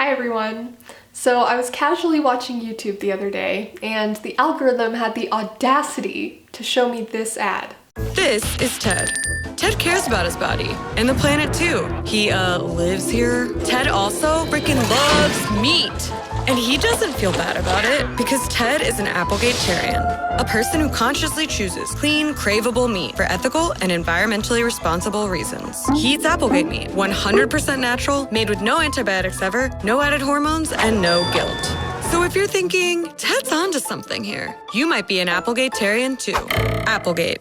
Hi everyone! So I was casually watching YouTube the other day, and the algorithm had the audacity to show me this ad. This is Ted. Ted cares about his body, and the planet too. He, lives here. Ted also freaking loves meat. And he doesn't feel bad about it, because Ted is an Applegatarian, a person who consciously chooses clean, craveable meat for ethical and environmentally responsible reasons. He eats Applegate meat, 100% natural, made with no antibiotics ever, no added hormones, and no guilt. So if you're thinking, Ted's onto something here, you might be an Applegatarian too. Applegate.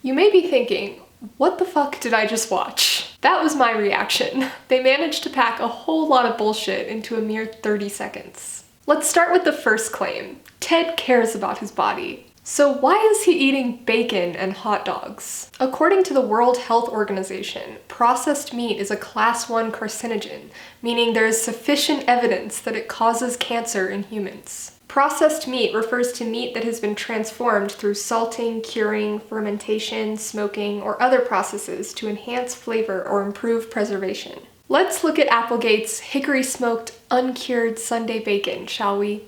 You may be thinking, what the fuck did I just watch? That was my reaction. They managed to pack a whole lot of bullshit into a mere 30 seconds. Let's start with the first claim. Ted cares about his body. So why is he eating bacon and hot dogs? According to the World Health Organization, processed meat is a class 1 carcinogen, meaning there is sufficient evidence that it causes cancer in humans. Processed meat refers to meat that has been transformed through salting, curing, fermentation, smoking, or other processes to enhance flavor or improve preservation. Let's look at Applegate's hickory-smoked, uncured Sunday bacon, shall we?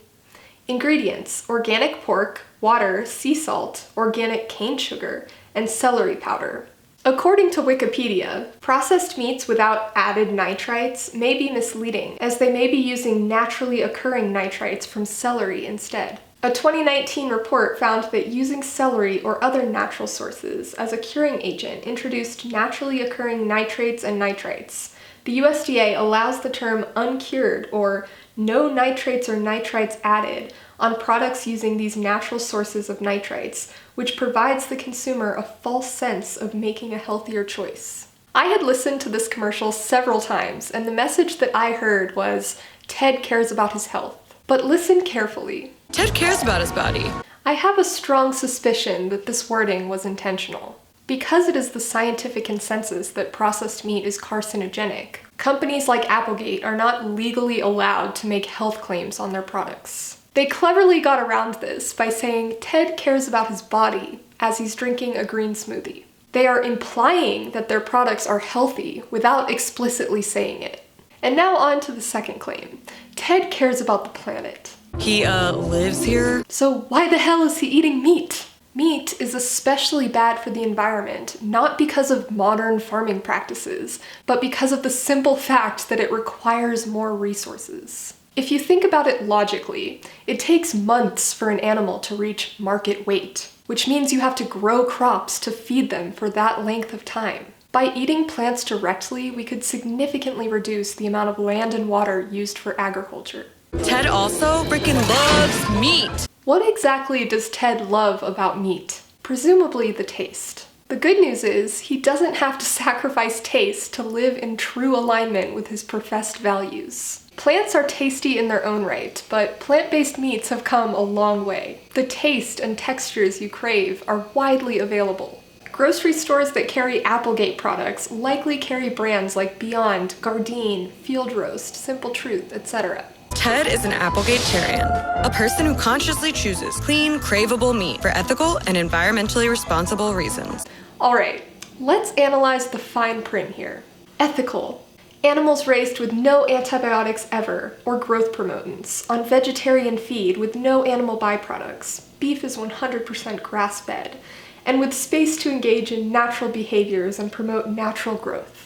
Ingredients: organic pork, water, sea salt, organic cane sugar, and celery powder. According to Wikipedia, processed meats without added nitrites may be misleading, as they may be using naturally occurring nitrites from celery instead. A 2019 report found that using celery or other natural sources as a curing agent introduced naturally occurring nitrates and nitrites. The USDA allows the term uncured or no nitrates or nitrites added on products using these natural sources of nitrites, which provides the consumer a false sense of making a healthier choice. I had listened to this commercial several times, and the message that I heard was, Ted cares about his health. But listen carefully. Ted cares about his body. I have a strong suspicion that this wording was intentional. Because it is the scientific consensus that processed meat is carcinogenic, companies like Applegate are not legally allowed to make health claims on their products. They cleverly got around this by saying Ted cares about his body as he's drinking a green smoothie. They are implying that their products are healthy without explicitly saying it. And now on to the second claim. Ted cares about the planet. He, lives here. So why the hell is he eating meat? Meat is especially bad for the environment, not because of modern farming practices, but because of the simple fact that it requires more resources. If you think about it logically, it takes months for an animal to reach market weight, which means you have to grow crops to feed them for that length of time. By eating plants directly, we could significantly reduce the amount of land and water used for agriculture. Ted also freaking loves meat. What exactly does Ted love about meat? Presumably the taste. The good news is, he doesn't have to sacrifice taste to live in true alignment with his professed values. Plants are tasty in their own right, but plant-based meats have come a long way. The taste and textures you crave are widely available. Grocery stores that carry Applegate products likely carry brands like Beyond, Gardein, Field Roast, Simple Truth, etc. Ted is an Applegatarian, a person who consciously chooses clean, craveable meat for ethical and environmentally responsible reasons. Alright, let's analyze the fine print here. Ethical. Animals raised with no antibiotics ever, or growth promotants, on vegetarian feed with no animal byproducts. Beef is 100% grass-fed, and with space to engage in natural behaviors and promote natural growth.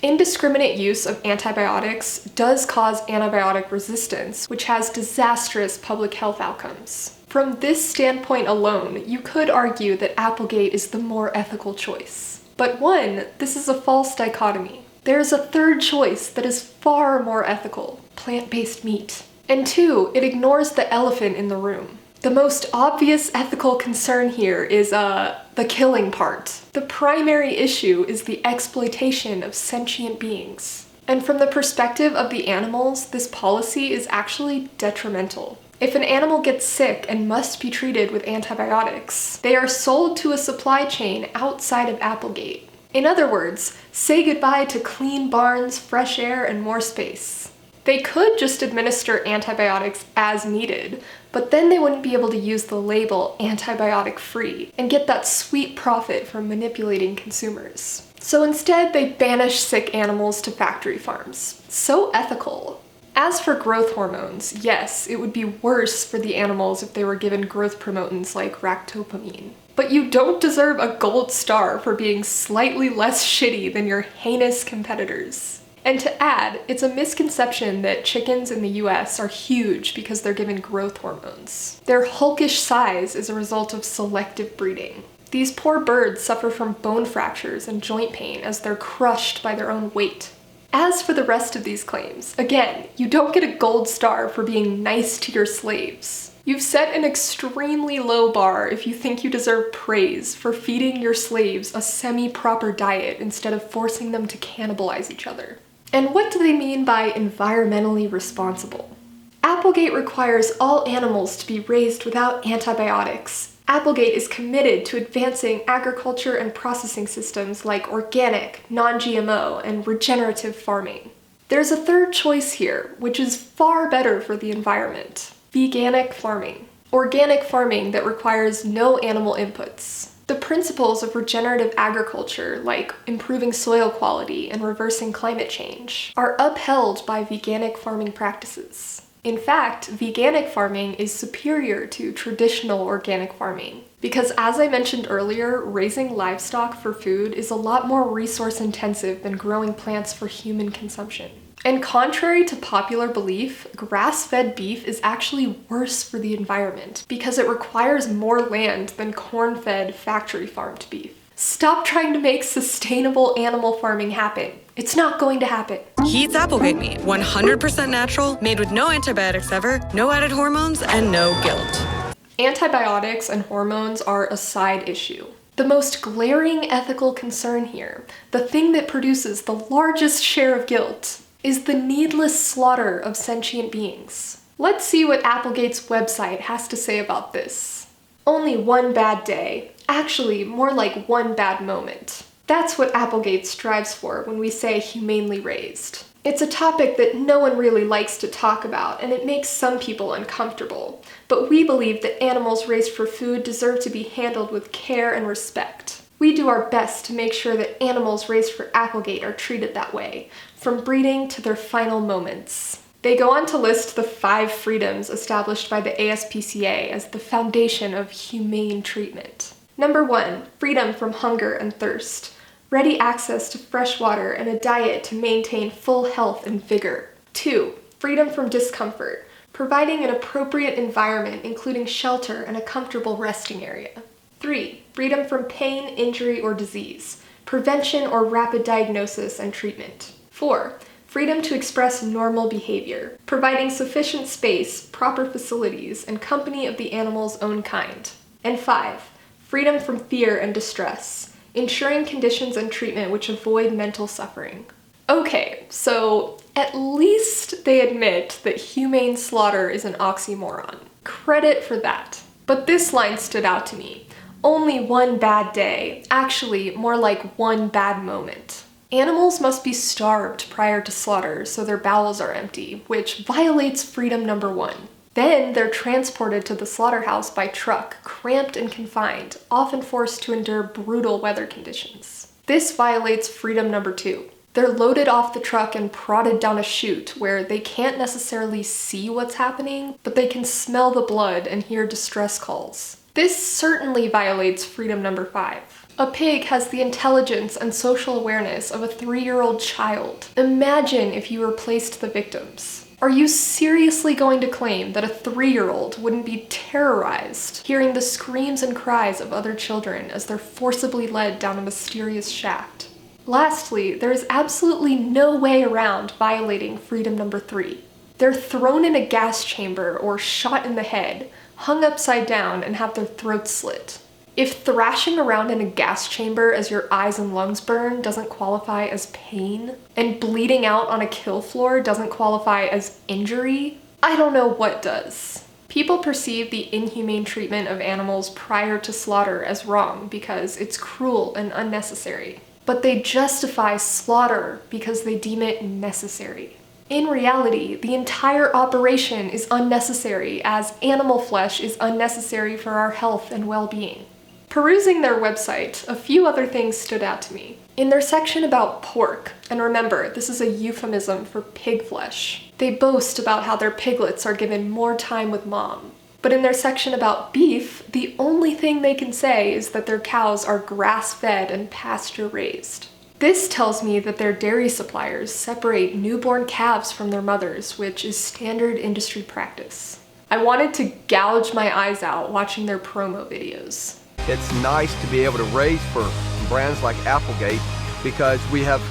Indiscriminate use of antibiotics does cause antibiotic resistance, which has disastrous public health outcomes. From this standpoint alone, you could argue that Applegate is the more ethical choice. But one, this is a false dichotomy. There is a third choice that is far more ethical: plant-based meat. And two, it ignores the elephant in the room. The most obvious ethical concern here is, the killing part. The primary issue is the exploitation of sentient beings. And from the perspective of the animals, this policy is actually detrimental. If an animal gets sick and must be treated with antibiotics, they are sold to a supply chain outside of Applegate. In other words, say goodbye to clean barns, fresh air, and more space. They could just administer antibiotics as needed, but then they wouldn't be able to use the label antibiotic-free and get that sweet profit from manipulating consumers. So instead, they banish sick animals to factory farms. So ethical. As for growth hormones, yes, it would be worse for the animals if they were given growth promotants like ractopamine. But you don't deserve a gold star for being slightly less shitty than your heinous competitors. And to add, it's a misconception that chickens in the US are huge because they're given growth hormones. Their hulkish size is a result of selective breeding. These poor birds suffer from bone fractures and joint pain as they're crushed by their own weight. As for the rest of these claims, again, you don't get a gold star for being nice to your slaves. You've set an extremely low bar if you think you deserve praise for feeding your slaves a semi-proper diet instead of forcing them to cannibalize each other. And what do they mean by environmentally responsible? Applegate requires all animals to be raised without antibiotics. Applegate is committed to advancing agriculture and processing systems like organic, non-GMO, and regenerative farming. There's a third choice here, which is far better for the environment: veganic farming. Organic farming that requires no animal inputs. The principles of regenerative agriculture, like improving soil quality and reversing climate change, are upheld by veganic farming practices. In fact, veganic farming is superior to traditional organic farming because, as I mentioned earlier, raising livestock for food is a lot more resource intensive than growing plants for human consumption. And contrary to popular belief, grass-fed beef is actually worse for the environment because it requires more land than corn-fed, factory-farmed beef. Stop trying to make sustainable animal farming happen. It's not going to happen. He eats Applegate meat, 100% natural, made with no antibiotics ever, no added hormones, and no guilt. Antibiotics and hormones are a side issue. The most glaring ethical concern here, the thing that produces the largest share of guilt, is the needless slaughter of sentient beings. Let's see what Applegate's website has to say about this. Only one bad day. Actually, more like one bad moment. That's what Applegate strives for when we say humanely raised. It's a topic that no one really likes to talk about, and it makes some people uncomfortable. But we believe that animals raised for food deserve to be handled with care and respect. We do our best to make sure that animals raised for Applegate are treated that way, from breeding to their final moments. They go on to list the 5 freedoms established by the ASPCA as the foundation of humane treatment. Number 1, freedom from hunger and thirst. Ready access to fresh water and a diet to maintain full health and vigor. 2, freedom from discomfort, providing an appropriate environment including shelter and a comfortable resting area. 3, freedom from pain, injury, or disease, prevention or rapid diagnosis and treatment. 4, freedom to express normal behavior, providing sufficient space, proper facilities, and company of the animal's own kind. And 5, freedom from fear and distress, ensuring conditions and treatment which avoid mental suffering. Okay, so at least they admit that humane slaughter is an oxymoron. Credit for that. But this line stood out to me. Only one bad day. Actually, more like one bad moment. Animals must be starved prior to slaughter so their bowels are empty, which violates freedom number 1. Then they're transported to the slaughterhouse by truck, cramped and confined, often forced to endure brutal weather conditions. This violates freedom number 2. They're loaded off the truck and prodded down a chute where they can't necessarily see what's happening, but they can smell the blood and hear distress calls. This certainly violates freedom number 5. A pig has the intelligence and social awareness of a 3-year-old child. Imagine if you replaced the victims. Are you seriously going to claim that a 3-year-old wouldn't be terrorized hearing the screams and cries of other children as they're forcibly led down a mysterious shaft? Lastly, there is absolutely no way around violating freedom number 3. They're thrown in a gas chamber or shot in the head, hung upside down, and have their throats slit. If thrashing around in a gas chamber as your eyes and lungs burn doesn't qualify as pain, and bleeding out on a kill floor doesn't qualify as injury, I don't know what does. People perceive the inhumane treatment of animals prior to slaughter as wrong because it's cruel and unnecessary. But they justify slaughter because they deem it necessary. In reality, the entire operation is unnecessary as animal flesh is unnecessary for our health and well-being. Perusing their website, a few other things stood out to me. In their section about pork, and remember, this is a euphemism for pig flesh, they boast about how their piglets are given more time with mom. But in their section about beef, the only thing they can say is that their cows are grass-fed and pasture-raised. This tells me that their dairy suppliers separate newborn calves from their mothers, which is standard industry practice. I wanted to gouge my eyes out watching their promo videos. It's nice to be able to raise for brands like Applegate because we have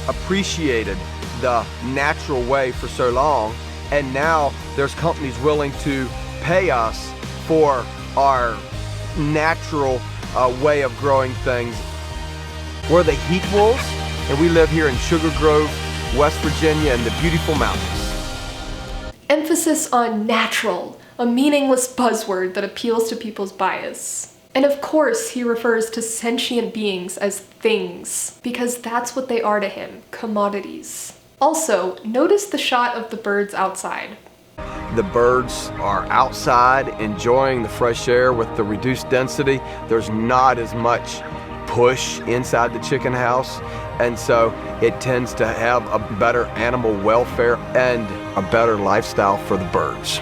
appreciated the natural way for so long, and now there's companies willing to pay us for our natural way of growing things. We're the heat wolves, and we live here in Sugar Grove, West Virginia, in the beautiful mountains. Emphasis on natural, a meaningless buzzword that appeals to people's bias. And of course, he refers to sentient beings as things, because that's what they are to him, commodities. Also, notice the shot of the birds outside. The birds are outside enjoying the fresh air with the reduced density. There's not as much push inside the chicken house, and so it tends to have a better animal welfare and a better lifestyle for the birds.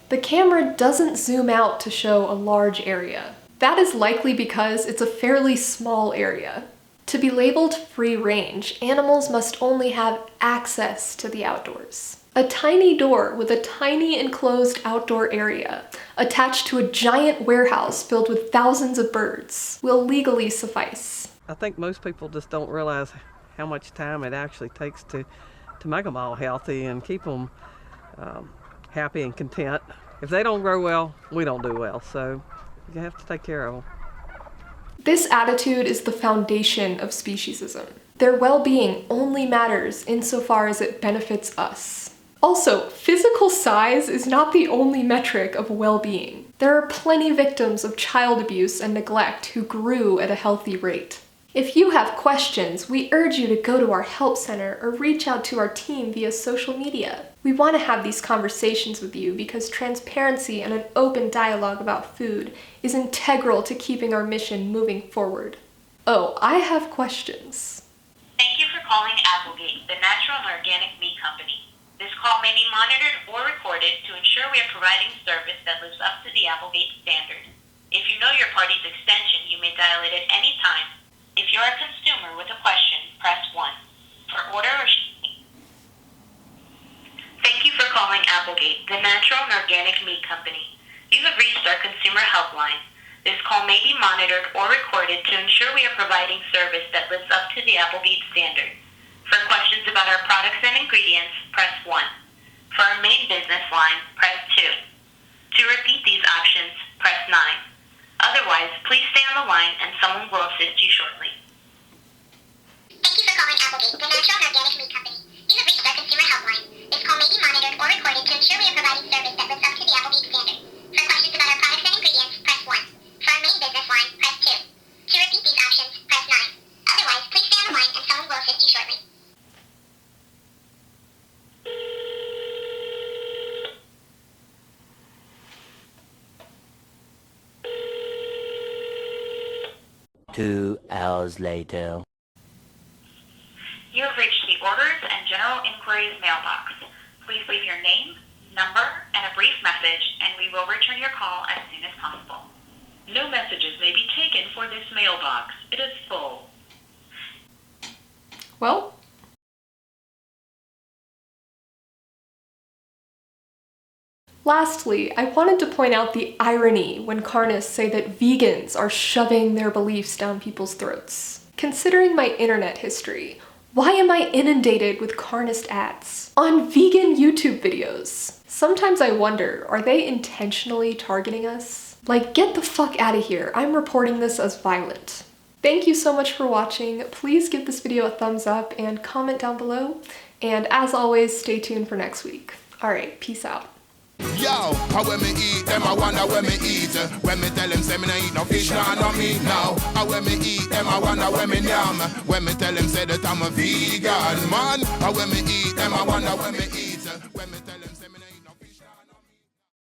The camera doesn't zoom out to show a large area. That is likely because it's a fairly small area. To be labeled free range, animals must only have access to the outdoors. A tiny door with a tiny enclosed outdoor area attached to a giant warehouse filled with thousands of birds will legally suffice. I think most people just don't realize how much time it actually takes to make them all healthy and keep them happy and content. If they don't grow well, we don't do well, so you have to take care of them. This attitude is the foundation of speciesism. Their well-being only matters insofar as it benefits us. Also, physical size is not the only metric of well-being. There are plenty victims of child abuse and neglect who grew at a healthy rate. If you have questions, we urge you to go to our help center or reach out to our team via social media. We want to have these conversations with you because transparency and an open dialogue about food is integral to keeping our mission moving forward. Oh, I have questions. Thank you for calling Applegate, the natural and organic meat company. This call may be monitored or recorded to ensure we are providing service that lives up to the Applegate standard. If you know your party's extension, you may dial it at any time. If you're a consumer with a question, press 1. For order or shipping. Thank you for calling Applegate, the natural and organic meat company. You have reached our consumer helpline. This call may be monitored or recorded to ensure we are providing service that lives up to the Applegate standard. For questions about our products and ingredients, press 1. For our main business line, press 2. To repeat these options, press 9. Otherwise, please stay on the line and someone will assist you shortly. Thank you for calling Applegate, the natural and organic meat company. You have reached our consumer helpline. This call may be monitored or recorded to ensure we are providing service that lives up to the Applegate standard. For questions about our products and ingredients, press 1. For our main business line, press 2. To repeat these options, press 9. Otherwise, please stay on the line and someone will assist you shortly. Two hours later. You have reached the Orders and General Inquiries mailbox. Please leave your name, number, and a brief message, and we will return your call as soon as possible. No messages may be taken for this mailbox. It is full. Well, lastly, I wanted to point out the irony when carnists say that vegans are shoving their beliefs down people's throats. Considering my internet history, why am I inundated with carnist ads on vegan YouTube videos? Sometimes I wonder, are they intentionally targeting us? Like, get the fuck out of here. I'm reporting this as violent. Thank you so much for watching. Please give this video a thumbs up and comment down below. And as always, stay tuned for next week. All right, peace out. Yo, how when me eat them, I wonder when me eat. When me tell them say me no eat no fish, no meat now. How when me eat them, I wonder when me yam. When me tell them say that I'm a vegan man. How when me eat them, I wonder when me eat. When me tell them